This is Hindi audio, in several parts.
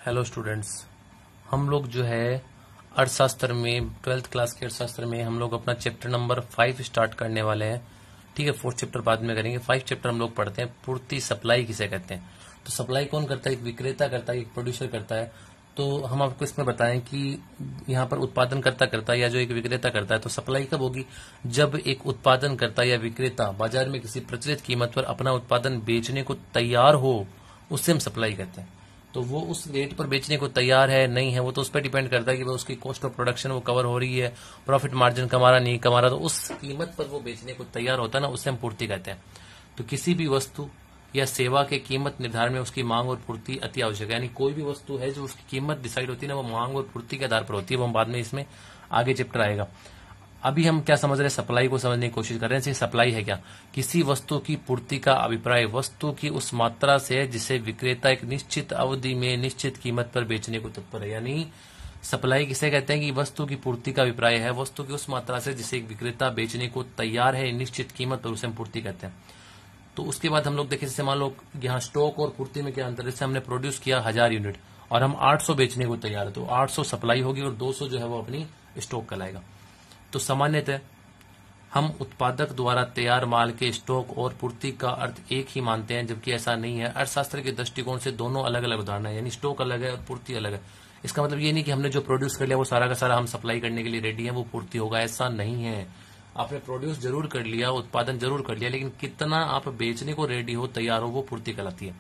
हेलो स्टूडेंट्स, हम लोग जो है अर्थशास्त्र में 12th क्लास के अर्थशास्त्र में हम लोग अपना चैप्टर नंबर 5 स्टार्ट करने वाले हैं। ठीक है, 4th चैप्टर बाद में करेंगे। 5 चैप्टर हम लोग पढ़ते हैं। पूर्ति सप्लाई किसे कहते हैं? तो सप्लाई कौन करता है? एक विक्रेता करता है, एक प्रोड्यूसर करता है। तो हम आपको इसमें बताएं कि यहाँ पर उत्पादन करता या जो एक विक्रेता करता है। तो सप्लाई कब होगी? जब एक उत्पादन करता या विक्रेता बाजार में किसी प्रचलित कीमत पर अपना उत्पादन बेचने को तैयार हो, उससे हम सप्लाई कहते हैं। तो वो उस रेट पर बेचने को तैयार है नहीं है, वो तो उस पर डिपेंड करता है कि वो उसकी कॉस्ट ऑफ प्रोडक्शन वो कवर हो रही है, प्रॉफिट मार्जिन कमा रहा नहीं कमा रहा। तो उस कीमत पर वो बेचने को तैयार होता है ना, उससे हम पूर्ति कहते हैं। तो किसी भी वस्तु या सेवा के कीमत निर्धारण में उसकी मांग और पूर्ति अति आवश्यक है। यानी कोई भी वस्तु है जो उसकी कीमत डिसाइड होती है ना, वो मांग और पूर्ति के आधार पर होती है। वो हम बाद में इसमें आगे चैप्टर आएगा। अभी हम क्या समझ रहे हैं? सप्लाई को समझने की कोशिश कर रहे हैं। सप्लाई है क्या? किसी वस्तु की पूर्ति का अभिप्राय वस्तु की उस मात्रा से है जिसे विक्रेता एक निश्चित अवधि में निश्चित कीमत पर बेचने को तत्पर है। यानी सप्लाई किसे कहते हैं? कि वस्तु की पूर्ति का अभिप्राय है वस्तु की उस मात्रा से जिसे एक विक्रेता बेचने को तैयार है निश्चित कीमत पर, उसे हम पूर्ति कहते हैं। तो उसके बाद हम लोग देखें, जैसे मान लो यहाँ स्टॉक और पूर्ति में क्या अंतर है। जैसे हमने प्रोड्यूस किया 1000 यूनिट और हम 800 बेचने को तैयार है, तो 800 सप्लाई होगी और 200 जो है वो अपनी स्टॉक कहलाएगा। तो सामान्यतः हम उत्पादक द्वारा तैयार माल के स्टॉक और पूर्ति का अर्थ एक ही मानते हैं, जबकि ऐसा नहीं है। अर्थशास्त्र के दृष्टिकोण से दोनों अलग अलग उदाहरण है। यानी स्टॉक अलग है और पूर्ति अलग है। इसका मतलब ये नहीं कि हमने जो प्रोड्यूस कर लिया वो सारा का सारा हम सप्लाई करने के लिए रेडी है, वो पूर्ति होगा, ऐसा नहीं है। आपने प्रोड्यूस जरूर कर लिया, उत्पादन जरूर कर लिया, लेकिन कितना आप बेचने को रेडी हो, तैयार हो, वो पूर्ति कहलाती है।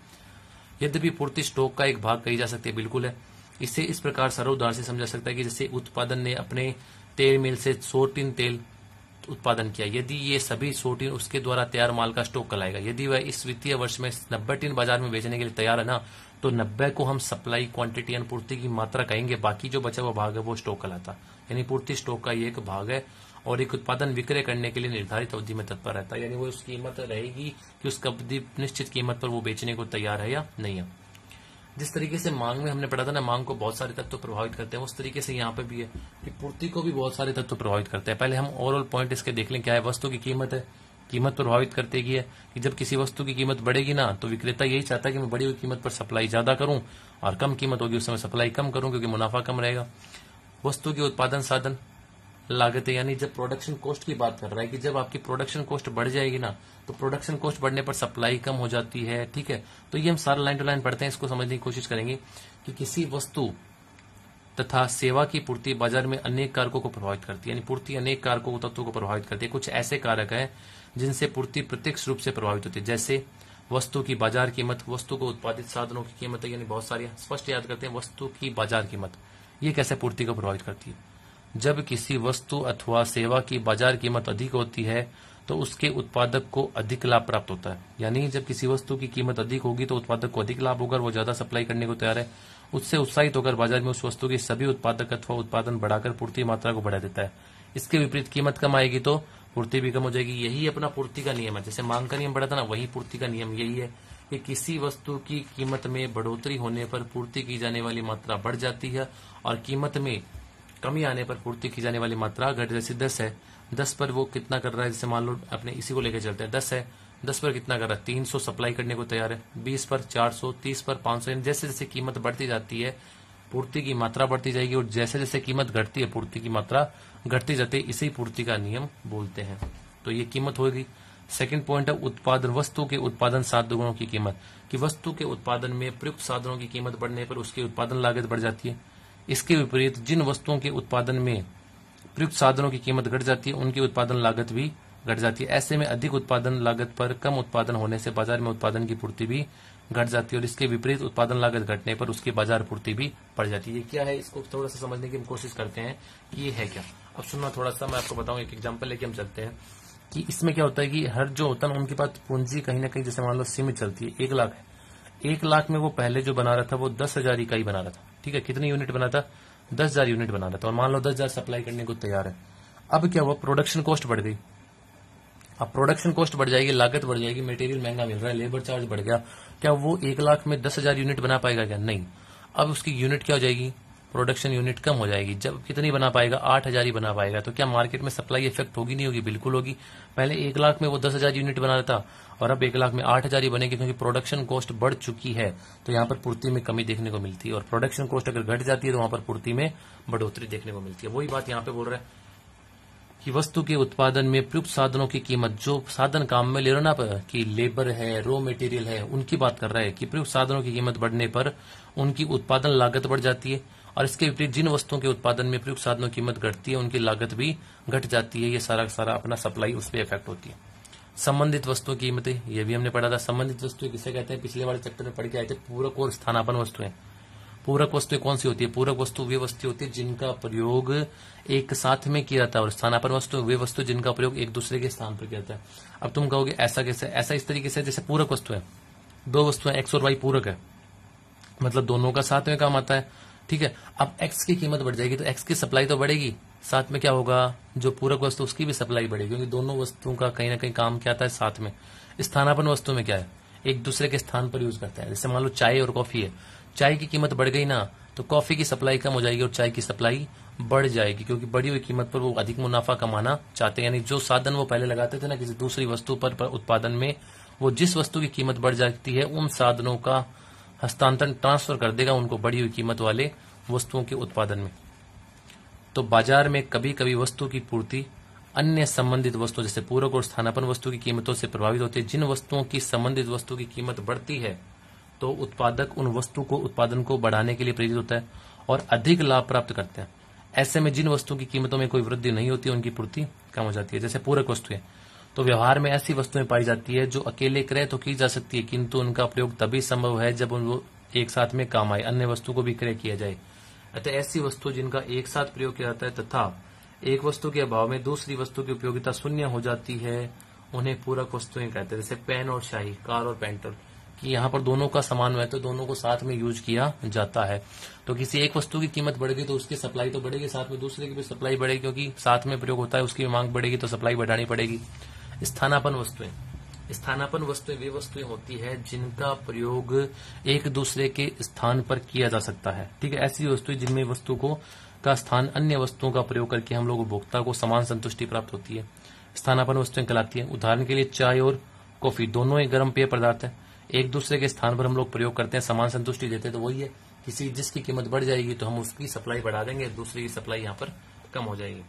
यद्यपि पूर्ति स्टॉक का एक भाग कही जा सकती है, बिल्कुल है। इसे इस प्रकार सरल उदाहरण से समझा सकता है कि जैसे उत्पादन ने अपने तेल मिल से 100 टिन तेल उत्पादन किया, यदि ये सभी 100 टिन उसके द्वारा तैयार माल का स्टॉक कहलाएगा। यदि वह इस वित्तीय वर्ष में 90 टिन बाजार में बेचने के लिए तैयार है ना, तो 90 को हम सप्लाई क्वांटिटी यानी पूर्ति की मात्रा कहेंगे। बाकी जो बचा हुआ भाग है वो स्टॉक कहलाता है। यानी पूर्ति स्टॉक का ये एक भाग है और एक उत्पादन विक्रय करने के लिए निर्धारित अवधि में तत्पर रहता है। यानी वो उस कीमत रहेगी कि उस अवधि निश्चित कीमत पर वो बेचने को तैयार है या नहीं है। जिस तरीके से मांग में हमने पढ़ा था ना, मांग को बहुत सारे तत्व प्रभावित करते हैं, उस तरीके से यहाँ पे भी है कि पूर्ति को भी बहुत सारे तत्व प्रभावित करते हैं। पहले हम ओवरऑल पॉइंट इसके देख लें। क्या है? वस्तु की कीमत है। कीमत प्रभावित करते की है कि जब किसी वस्तु की कीमत बढ़ेगी ना, तो विक्रेता यही चाहता है कि मैं बढ़ी हुई कीमत पर सप्लाई ज्यादा करूं, और कम कीमत होगी उस समय सप्लाई कम करूं, क्योंकि मुनाफा कम रहेगा। वस्तु के उत्पादन साधन लागत है। यानी जब प्रोडक्शन कॉस्ट की बात कर रहा है कि जब आपकी प्रोडक्शन कॉस्ट बढ़ जाएगी ना, तो प्रोडक्शन कॉस्ट बढ़ने पर सप्लाई कम हो जाती है। ठीक है, तो ये हम सारा लाइन टू लाइन पढ़ते हैं, इसको समझने की कोशिश करेंगे कि किसी वस्तु तथा सेवा की पूर्ति बाजार में अनेक कारकों को प्रभावित करती है। यानी पूर्ति अनेक कारकों तत्वों को प्रभावित करती है। कुछ ऐसे कारक हैं जिनसे पूर्ति प्रत्यक्ष रूप से प्रभावित होती है, जैसे वस्तु की बाजार कीमत, वस्तु को उत्पादित साधनों की कीमत, यानी बहुत सारी। स्पष्ट याद करते हैं, वस्तु की बाजार कीमत ये कैसे पूर्ति को प्रभावित करती है? जब किसी वस्तु अथवा सेवा की बाजार कीमत अधिक होती है तो उसके उत्पादक को अधिक लाभ प्राप्त होता है। यानी जब किसी वस्तु की कीमत अधिक होगी तो उत्पादक को अधिक लाभ होगा, वो ज्यादा सप्लाई करने को तैयार है। उससे उत्साहित होकर बाजार में उस वस्तु की सभी उत्पादक अथवा उत्पादन बढ़ाकर पूर्ति मात्रा को बढ़ा देता है। इसके विपरीत कीमत कम आएगी तो पूर्ति भी कम हो जाएगी। यही अपना पूर्ति का नियम है। जैसे मांग का नियम बढ़ा था ना, वही पूर्ति का नियम यही है कि किसी वस्तु की कीमत में बढ़ोतरी होने पर पूर्ति की जाने वाली मात्रा बढ़ जाती है, और कीमत में कमी आने पर पूर्ति की जाने वाली मात्रा घट। जैसे 10 है, 10 पर वो कितना कर रहा है? जैसे मान लो अपने इसी को लेकर चलते हैं। 10 है, 10 पर कितना कर रहा है? 300 सप्लाई करने को तैयार है। 20 पर 400, 30 पर 500। जैसे जैसे कीमत बढ़ती जाती है पूर्ति की मात्रा बढ़ती जाएगी, और जैसे जैसे कीमत घटती है पूर्ति की मात्रा घटती जाती है। इसी पूर्ति का नियम बोलते हैं। तो ये कीमत होगी। सेकंड पॉइंट है उत्पादन, वस्तु के उत्पादन साधनों की कीमत। कि वस्तु के उत्पादन में प्रयुक्त साधनों की कीमत बढ़ने पर उसकी उत्पादन लागत बढ़ जाती है। इसके विपरीत जिन वस्तुओं के उत्पादन में प्रयुक्त साधनों की कीमत घट जाती है, उनकी उत्पादन लागत भी घट जाती है। ऐसे में अधिक उत्पादन लागत पर कम उत्पादन होने से बाजार में उत्पादन की पूर्ति भी घट जाती है, और इसके विपरीत उत्पादन लागत घटने पर उसकी बाजार पूर्ति भी बढ़ जाती है। ये क्या है? इसको थोड़ा सा समझने की हम कोशिश करते हैं कि ये है क्या। अब सुनना थोड़ा सा, मैं आपको बताऊं। एक एग्जाम्पल लेके हम चलते हैं कि इसमें क्या होता है कि हर जो होता है उनके पास पूंजी कहीं ना कहीं, जैसे मान लो सीमित चलती है। 1 लाख है, 1 लाख में वो पहले जो बना रहा था वो 10,000 इकाई बना रहा था। ठीक है, कितनी यूनिट बना था? 10,000 यूनिट बना रहा था, और मान लो 10,000 सप्लाई करने को तैयार है। अब क्या हुआ? प्रोडक्शन कॉस्ट बढ़ गई। अब प्रोडक्शन कॉस्ट बढ़ जाएगी, लागत बढ़ जाएगी, मटेरियल महंगा मिल रहा है, लेबर चार्ज बढ़ गया। क्या वो 1 लाख में 10,000 यूनिट बना पाएगा? क्या नहीं। अब उसकी यूनिट क्या हो जाएगी? प्रोडक्शन यूनिट कम हो जाएगी। जब कितनी बना पाएगा, 8,000 ही बना पाएगा। तो क्या मार्केट में सप्लाई इफेक्ट होगी, नहीं होगी? बिल्कुल होगी। पहले 1 लाख में वो 10,000 यूनिट बना रहा था और अब 1 लाख में 8,000 ही बनेगी, क्योंकि प्रोडक्शन कॉस्ट बढ़ चुकी है। तो यहाँ पर पूर्ति में कमी देखने को मिलती है, और प्रोडक्शन कॉस्ट अगर घट जाती है तो वहां पर पूर्ति में बढ़ोतरी देखने को मिलती है। वही बात यहाँ पे बोल रहा है कि वस्तु के उत्पादन में प्रयुक्त साधनों की कीमत, जो साधन काम में ले रहे ना कि लेबर है, रॉ मटेरियल है, उनकी बात कर रहा है कि प्रयुक्त साधनों की कीमत बढ़ने पर उनकी उत्पादन लागत बढ़ जाती है, और इसके विपरीत जिन वस्तुओं के उत्पादन में प्रयुक्त साधनों की कीमत घटती है उनकी लागत भी घट जाती है। ये सारा सारा अपना सप्लाई उस पर इफेक्ट होती है। संबंधित वस्तुओं की कीमतें, ये भी हमने पढ़ा था। संबंधित वस्तुएं किसे कहते हैं, पिछले वाले चैप्टर में पढ़ के आए थे। पूरक और स्थानापन्न वस्तुएं। पूरक वस्तुएं कौन सी होती है? पूरक वस्तु वे वस्तु होती है जिनका प्रयोग एक साथ में किया जाता है, और स्थानापन्न वस्तु वे वस्तु जिनका प्रयोग एक दूसरे के स्थान पर किया जाता है। अब तुम कहोगे ऐसा कैसे? ऐसा इस तरीके से, जैसे पूरक वस्तु है, दो वस्तुएं एक्स और वाई पूरक है, मतलब दोनों का साथ में काम आता है, ठीक है। अब एक्स की कीमत बढ़ जाएगी तो एक्स की सप्लाई तो बढ़ेगी, साथ में क्या होगा, जो पूरक वस्तु उसकी भी सप्लाई बढ़ेगी, क्योंकि दोनों वस्तुओं का कहीं ना कहीं काम क्या आता है, साथ में। स्थानापन्न वस्तु में क्या है, एक दूसरे के स्थान पर यूज करता है। जैसे मान लो चाय और कॉफी है, चाय की कीमत बढ़ गई ना तो कॉफी की सप्लाई कम हो जाएगी और चाय की सप्लाई बढ़ जाएगी, क्योंकि बढ़ी हुई कीमत पर वो अधिक मुनाफा कमाना चाहते हैं। यानी जो साधन वो पहले लगाते थे ना किसी दूसरी वस्तु पर उत्पादन में, वो जिस वस्तु की कीमत बढ़ जाती है उन साधनों का हस्तांतरण ट्रांसफर कर देगा उनको बढ़ी हुई कीमत वाले वस्तुओं के उत्पादन में। तो बाजार में कभी कभी वस्तु की पूर्ति अन्य संबंधित वस्तु जैसे पूरक और स्थानापन्न वस्तु की कीमतों से प्रभावित होती है। जिन वस्तुओं की संबंधित वस्तु की कीमत बढ़ती है तो उत्पादक उन वस्तु को उत्पादन को बढ़ाने के लिए प्रेरित होता है और अधिक लाभ प्राप्त करते हैं। ऐसे में जिन वस्तुओं की कीमतों में कोई वृद्धि नहीं होती उनकी पूर्ति कम हो जाती है। जैसे पूरक वस्तुएं, तो व्यवहार में ऐसी वस्तुएं पाई जाती है जो अकेले क्रय तो की जा सकती है, किंतु उनका प्रयोग तभी संभव है जब वो एक साथ में काम आए, अन्य वस्तु को भी क्रय किया जाए। अतः ऐसी वस्तु जिनका एक साथ प्रयोग किया जाता है तथा एक वस्तु के अभाव में दूसरी वस्तु की उपयोगिता शून्य हो जाती है, उन्हें पूरक वस्तुएं कहते हैं। जैसे पेन और शाही, कार और पेंटल, कि यहाँ पर दोनों का समान है तो दोनों को साथ में यूज किया जाता है। तो किसी एक वस्तु की कीमत बढ़ गई तो उसकी सप्लाई तो बढ़ेगी, साथ में दूसरे की भी सप्लाई बढ़ेगी, क्योंकि साथ में प्रयोग होता है, उसकी मांग बढ़ेगी तो सप्लाई बढ़ानी पड़ेगी। स्थानापन्न वस्तुएं, स्थानापन्न वस्तुएं वे वस्तुएं होती है जिनका प्रयोग एक दूसरे के स्थान पर किया जा सकता है, ठीक है। ऐसी वस्तुएं जिनमें वस्तु को का स्थान अन्य वस्तुओं का प्रयोग करके हम लोग उपभोक्ता को समान संतुष्टि प्राप्त होती है, स्थानापन्न वस्तुएं कहलाती है। उदाहरण के लिए चाय और कॉफी दोनों एक गर्म पेय पदार्थ है, एक दूसरे के स्थान पर हम लोग प्रयोग करते हैं, समान संतुष्टि देते हैं। तो वही है, किसी जिसकी कीमत बढ़ जाएगी तो हम उसकी सप्लाई बढ़ा देंगे, दूसरी की सप्लाई यहाँ पर कम हो जाएगी।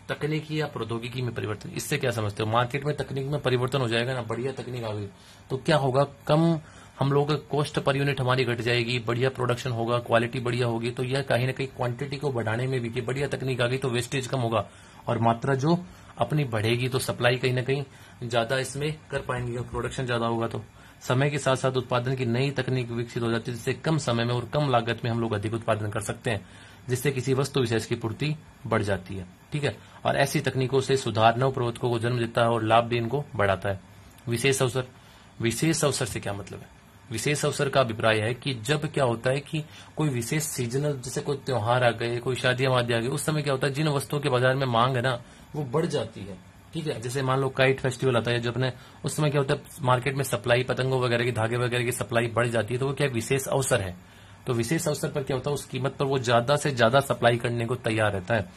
तकनीकी या प्रौद्योगिकी में परिवर्तन, इससे क्या समझते हो? मार्केट में तकनीक में परिवर्तन हो जाएगा ना, बढ़िया तकनीक आ गई तो क्या होगा, कम हम लोग कॉस्ट पर यूनिट हमारी घट जाएगी, बढ़िया प्रोडक्शन होगा, क्वालिटी बढ़िया होगी, तो यह कहीं ना कहीं क्वांटिटी को बढ़ाने में भी कि बढ़िया तकनीक आ गई तो वेस्टेज कम होगा और मात्रा जो अपनी बढ़ेगी तो सप्लाई कहीं ना कहीं ज्यादा इसमें कर पाएंगे, प्रोडक्शन ज्यादा होगा। तो समय के साथ साथ उत्पादन की नई तकनीक विकसित हो जाती है, जिससे कम समय में और कम लागत में हम लोग अधिक उत्पादन कर सकते हैं, जिससे किसी वस्तु विशेष की पूर्ति बढ़ जाती है, ठीक है। और ऐसी तकनीकों से सुधार नव प्रवर्तकों को जन्म देता है और लाभ भी इनको बढ़ाता है। विशेष अवसर, विशेष अवसर से क्या मतलब है? विशेष अवसर का अभिप्राय है कि जब क्या होता है कि कोई विशेष सीजनल, जैसे कोई त्योहार आ गए, कोई शादियां वादियां आ गई, उस समय क्या होता है जिन वस्तुओं के बाजार में मांग है ना वो बढ़ जाती है, ठीक है। जैसे मान लो काइट फेस्टिवल आता है जो अपने, उस समय क्या होता है मार्केट में सप्लाई, पतंगों वगैरह की, धागे वगैरह की सप्लाई बढ़ जाती है, तो वो क्या विशेष अवसर है। तो विशेष अवसर पर क्या होता है उस कीमत पर वो ज्यादा से ज्यादा सप्लाई करने को तैयार रहता है,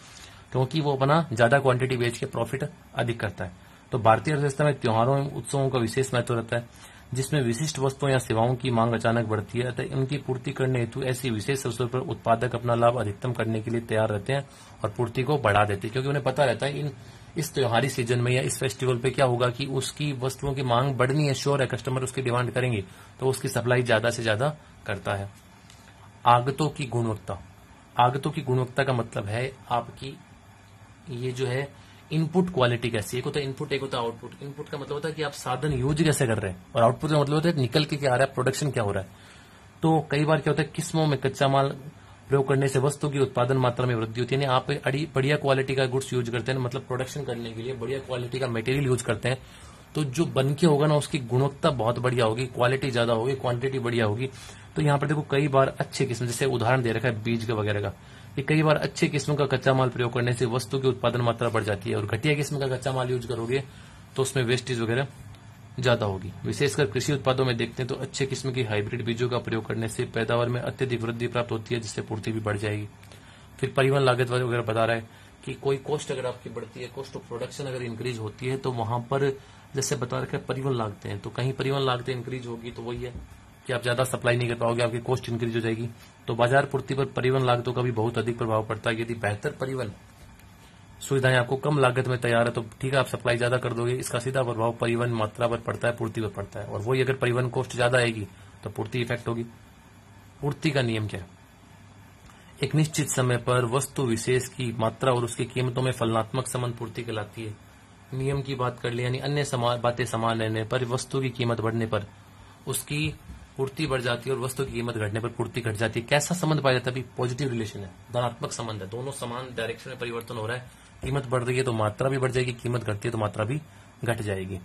क्योंकि वो अपना ज्यादा क्वांटिटी बेच के प्रॉफिट अधिक करता है। तो भारतीय अर्थव्यवस्था में त्योहारों एवं उत्सवों का विशेष महत्व रहता है, जिसमें विशिष्ट वस्तुओं या सेवाओं की मांग अचानक बढ़ती है, अतः इनकी पूर्ति करने हेतु ऐसी विशेष अवसर पर उत्पादक अपना लाभ अधिकतम करने के लिए तैयार रहते हैं और पूर्ति को बढ़ा देते हैं, क्योंकि उन्हें पता रहता है इस त्योहारी सीजन में या इस फेस्टिवल पे क्या होगा कि उसकी वस्तुओं की मांग बढ़नी है, श्योर है, कस्टमर उसकी डिमांड करेंगे, तो उसकी सप्लाई ज्यादा से ज्यादा करता है। आगतों की गुणवत्ता, आगतों की गुणवत्ता का मतलब है आपकी ये जो है इनपुट क्वालिटी कैसी, एक होता है इनपुट, एक होता है आउटपुट। इनपुट का मतलब होता है कि आप साधन यूज कैसे कर रहे हैं, और आउटपुट का मतलब होता है निकल के क्या आ रहा है, प्रोडक्शन क्या हो रहा है। तो कई बार क्या होता है किस्मों में कच्चा माल प्रयोग करने से वस्तु की उत्पादन मात्रा में वृद्धि होती है, यानी आप बढ़िया क्वालिटी का गुड्स यूज करते हैं, मतलब प्रोडक्शन करने के लिए बढ़िया क्वालिटी का मटेरियल यूज करते हैं, तो जो बन के होगा ना उसकी गुणवत्ता बहुत बढ़िया होगी, क्वालिटी ज्यादा होगी, क्वांटिटी बढ़िया होगी। तो यहाँ पर देखो कई बार अच्छे किस्म, जैसे उदाहरण दे रखा है बीज का वगैरह का, कि कई बार अच्छे किस्म का कच्चा माल प्रयोग करने से वस्तु की उत्पादन मात्रा बढ़ जाती है, और घटिया किस्म का कच्चा माल यूज करोगे तो उसमें वेस्टेज वगैरह ज्यादा होगी। विशेषकर कृषि उत्पादों में देखते हैं तो अच्छे किस्म की हाइब्रिड बीजों का प्रयोग करने से पैदावार में अत्यधिक वृद्धि प्राप्त होती है, जिससे पूर्ति भी बढ़ जाएगी। फिर परिवहन लागत वगैरह बता रहा है कि कोई कॉस्ट अगर आपकी बढ़ती है, कॉस्ट ऑफ प्रोडक्शन अगर इंक्रीज होती है, तो वहां पर जैसे बता रखा है परिवहन लागतें हैं, तो कहीं परिवहन लागतें इंक्रीज होगी तो वही है कि आप ज्यादा सप्लाई नहीं कर पाओगे, आपकी कॉस्ट इंक्रीज हो जाएगी। तो बाजार पूर्ति पर परिवहन लागतों का भी बहुत अधिक प्रभाव पड़ता है। यदि बेहतर परिवहन सुविधाएं आपको कम लागत में तैयार है तो ठीक है, आप सप्लाई ज्यादा कर दोगे, इसका सीधा प्रभाव परिवहन मात्रा पर पड़ता है, पूर्ति पर पड़ता है। और वही अगर परिवहन कॉस्ट ज्यादा आएगी तो पूर्ति इफेक्ट होगी। पूर्ति का नियम क्या है? एक निश्चित समय पर वस्तु विशेष की मात्रा और उसकी कीमतों में फलनात्मक संबंध पूर्ति कहलाती है। नियम की बात कर ले, यानी अन्य बातें समान रहने पर वस्तु की कीमत बढ़ने पर उसकी पूर्ति बढ़ जाती है और वस्तु की कीमत घटने पर पूर्ति घट जाती है। कैसा संबंध पाया जाता है? अभी पॉजिटिव रिलेशन है, धनात्मक संबंध है, दोनों समान डायरेक्शन में परिवर्तन हो रहा है। कीमत बढ़ रही है तो मात्रा भी बढ़ जाएगी, कीमत घटती है तो मात्रा भी घट जाएगी।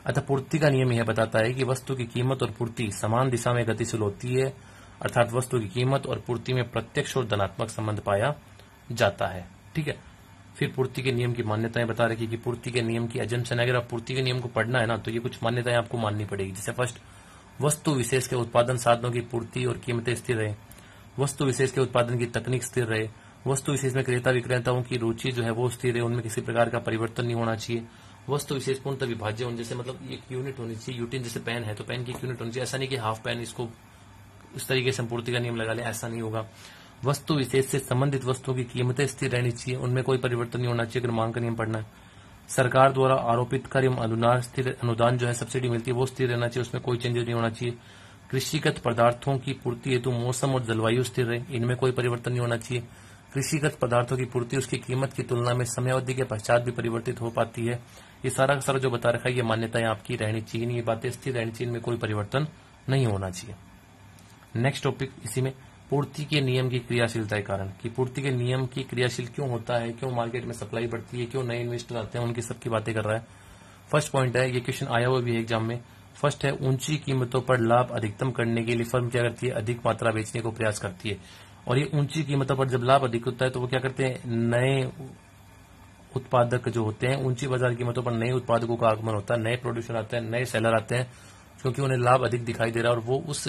अतः पूर्ति का नियम यह बताता है कि वस्तु की कीमत और पूर्ति समान दिशा में गतिशील होती है, अर्थात वस्तु की कीमत और पूर्ति में प्रत्यक्ष और धनात्मक संबंध पाया जाता है। ठीक है। फिर पूर्ति के नियम की मान्यताएं बता रखी कि पूर्ति के नियम की एजम्पशन, अगर आप पूर्ति के नियम को पढ़ना है ना तो ये कुछ मान्यताएं आपको माननी पड़ेगी। जैसे फर्स्ट, वस्तु विशेष के उत्पादन साधनों की पूर्ति और कीमतें स्थिर रहे, वस्तु विशेष के उत्पादन की तकनीक स्थिर रहे, वस्तु विशेष में क्रेता विक्रेताओं की रुचि जो है वो स्थिर है, उनमें किसी प्रकार का परिवर्तन नहीं होना चाहिए। वस्तु विशेष पूर्णतः विभाज्य होने, जैसे मतलब एक यूनिट होनी चाहिए, यूटिन जैसे पेन है तो पेन की एक यूनिट होनी चाहिए, ऐसा नहीं कि हाफ पेन इसको इस तरीके से पूर्ति का नियम लगा ले, ऐसा नहीं होगा। वस्तु विशेष से संबंधित वस्तुओं की कीमतें स्थिर रहनी चाहिए, उनमें कोई परिवर्तन नहीं होना चाहिए अगर मांग का नियम पढ़ना है। सरकार द्वारा आरोपित कर एवं अनुदान जो है सब्सिडी मिलती है वो स्थिर रहना चाहिए, उसमें कोई चेंजेस नहीं होना चाहिए। कृषिगत पदार्थों की पूर्ति हेतु मौसम और जलवायु स्थिर रहे, इनमें कोई परिवर्तन नहीं होना चाहिए। कृषिगत पदार्थों की पूर्ति उसकी कीमत की तुलना में समयावधि के पश्चात भी परिवर्तित हो पाती है। ये सारा का सारा जो बता रखा है ये मान्यताएं आपकी रहनी चाहिए, ये बातें स्थिर रहनी चाहिए, इनमें कोई परिवर्तन नहीं होना चाहिए। नेक्स्ट टॉपिक इसी में, पूर्ति के नियम की क्रियाशीलता के कारण, कि पूर्ति के नियम की क्रियाशील क्यों होता है, क्यों मार्केट में सप्लाई बढ़ती है, क्यों नए इन्वेस्टर आते हैं, उनकी सबकी बातें कर रहा है। फर्स्ट पॉइंट है, ये क्वेश्चन आया हुआ भी है एग्जाम में। फर्स्ट है, ऊंची कीमतों पर लाभ अधिकतम करने के लिए फर्म क्या करती है? अधिक मात्रा बेचने को प्रयास करती है। और ये ऊंची कीमतों पर जब लाभ अधिक होता है तो वो क्या करते हैं? नए उत्पादक जो होते हैं, ऊंची बाजार कीमतों पर नए उत्पादकों का आगमन होता है, नए प्रोड्यूसर आते हैं, नए सेलर आते हैं, क्योंकि उन्हें लाभ अधिक दिखाई दे रहा है और वो उस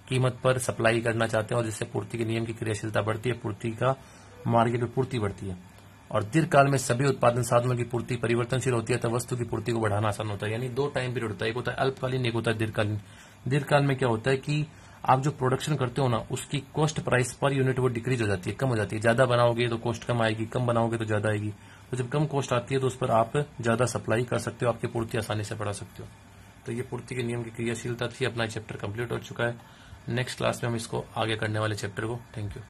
कीमत पर सप्लाई करना चाहते हैं, और जिससे पूर्ति के नियम की क्रियाशीलता बढ़ती है, पूर्ति का मार्केट में पूर्ति बढ़ती है। और दीर्घकाल में सभी उत्पादन साधनों की पूर्ति परिवर्तनशील होती है, तो वस्तु की पूर्ति को बढ़ाना आसान होता है। यानी दो टाइम पीरियड होता है, एक होता है अल्पकालीन, एक होता है दीर्घकालीन। दीर्घकाल में क्या होता है कि आप जो प्रोडक्शन करते हो ना, उसकी कॉस्ट प्राइस पर यूनिट वो डिक्रीज हो जाती है, कम हो जाती है। ज्यादा बनाओगे तो कॉस्ट कम आएगी, कम बनाओगे तो ज्यादा आएगी। तो जब कम कॉस्ट आती है तो उस पर आप ज्यादा सप्लाई कर सकते हो, आपकी पूर्ति आसानी से बढ़ा सकते हो। तो ये पूर्ति के नियम की क्रियाशीलता थी। अपना चैप्टर कंप्लीट हो चुका है। नेक्स्ट क्लास में हम इसको आगे करने वाले चैप्टर को। Thank you.